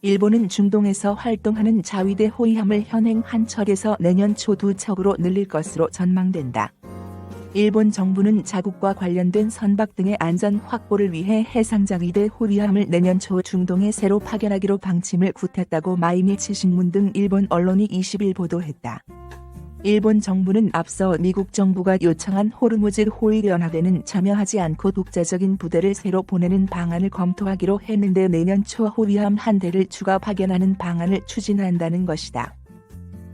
일본은 중동에서 활동하는 자위대 호위함을 현행 한 척에서 내년 초 2척으로 늘릴 것으로 전망된다. 일본 정부는 자국과 관련된 선박 등의 안전 확보를 위해 해상자위대 호위함을 내년 초 중동에 새로 파견하기로 방침을 굳혔다고 마이니치 신문 등 일본 언론이 20일 보도했다. 일본 정부는 앞서 미국 정부가 요청한 호르무즈 호위 연합에는 참여하지 않고 독자적인 부대를 새로 보내는 방안을 검토하기로 했는데 내년 초 호위함 한 대를 추가 파견하는 방안을 추진한다는 것이다.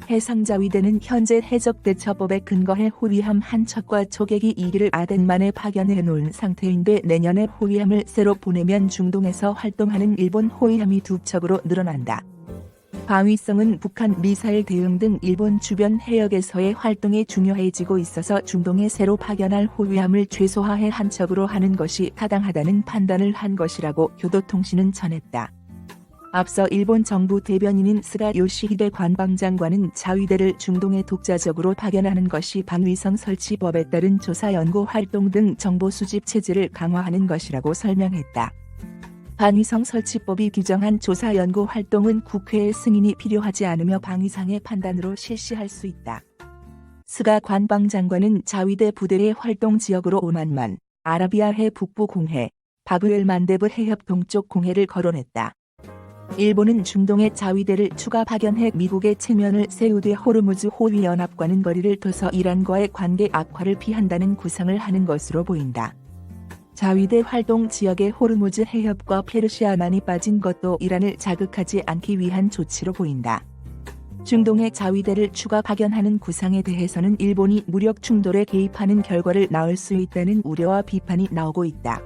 해상자위대는 현재 해적대처법에 근거해 호위함 한 척과 초계기 2기를 아덴만에 파견해 놓은 상태인데 내년에 호위함을 새로 보내면 중동에서 활동하는 일본 호위함이 2척으로 늘어난다. 방위성은 북한 미사일 대응 등 일본 주변 해역에서의 활동이 중요해지고 있어서 중동에 새로 파견할 호위함을 최소화해 한 척으로 하는 것이 타당하다는 판단을 한 것이라고 교도통신은 전했다. 앞서 일본 정부 대변인인 스가 요시히데 관방장관은 자위대를 중동에 독자적으로 파견하는 것이 방위성 설치법에 따른 조사 연구 활동 등 정보 수집 체제를 강화하는 것이라고 설명했다. 방위성 설치법이 규정한 조사 연구 활동은 국회의 승인이 필요하지 않으며 방위상의 판단으로 실시할 수 있다. 스가 관방장관은 자위대 부대의 활동 지역으로 오만만, 아라비아해 북부 공해, 바브엘 만데브 해협 동쪽 공해를 거론했다. 일본은 중동에 자위대를 추가 파견해 미국의 체면을 세우되 호르무즈 호위 연합과는 거리를 둬서 이란과의 관계 악화를 피한다는 구상을 하는 것으로 보인다. 자위대 활동 지역의 호르무즈 해협과 페르시아만이 빠진 것도 이란을 자극하지 않기 위한 조치로 보인다. 중동에 자위대를 추가 파견하는 구상에 대해서는 일본이 무력 충돌에 개입하는 결과를 낳을 수 있다는 우려와 비판이 나오고 있다.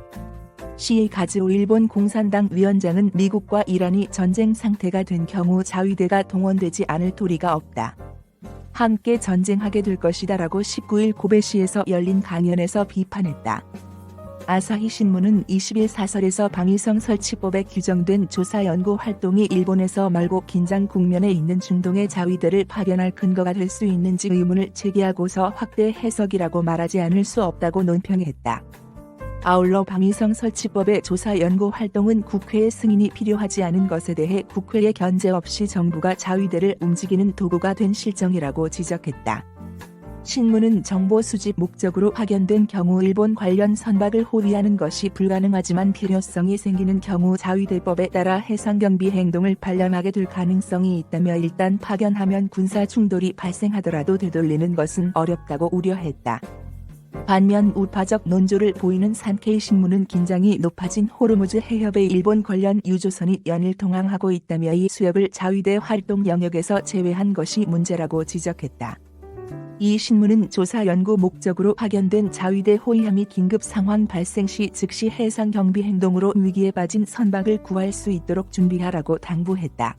시이 가즈오 일본 공산당 위원장은 미국과 이란이 전쟁 상태가 된 경우 자위대가 동원되지 않을 도리가 없다. 함께 전쟁하게 될 것이다라고 19일 고베시에서 열린 강연에서 비판했다. 아사히 신문은 20일 사설에서 방위성 설치법에 규정된 조사 연구 활동이 일본에서 말고 긴장 국면에 있는 중동의 자위대를 파견할 근거가 될 수 있는지 의문을 제기하고서 확대 해석이라고 말하지 않을 수 없다고 논평했다. 아울러 방위성 설치법의 조사 연구 활동은 국회의 승인이 필요하지 않은 것에 대해 국회의 견제 없이 정부가 자위대를 움직이는 도구가 된 실정이라고 지적했다. 신문은 정보 수집 목적으로 파견된 경우 일본 관련 선박을 호위하는 것이 불가능하지만 필요성이 생기는 경우 자위대법에 따라 해상경비 행동을 발령하게 될 가능성이 있다며 일단 파견하면 군사 충돌이 발생하더라도 되돌리는 것은 어렵다고 우려했다. 반면 우파적 논조를 보이는 산케이신문은 긴장이 높아진 호르무즈 해협에 일본 관련 유조선이 연일 통항하고 있다며 이 수역을 자위대 활동 영역에서 제외한 것이 문제라고 지적했다. 이 신문은 조사 연구 목적으로 파견된 자위대 호위함이 긴급 상황 발생 시 즉시 해상 경비 행동으로 위기에 빠진 선박을 구할 수 있도록 준비하라고 당부했다.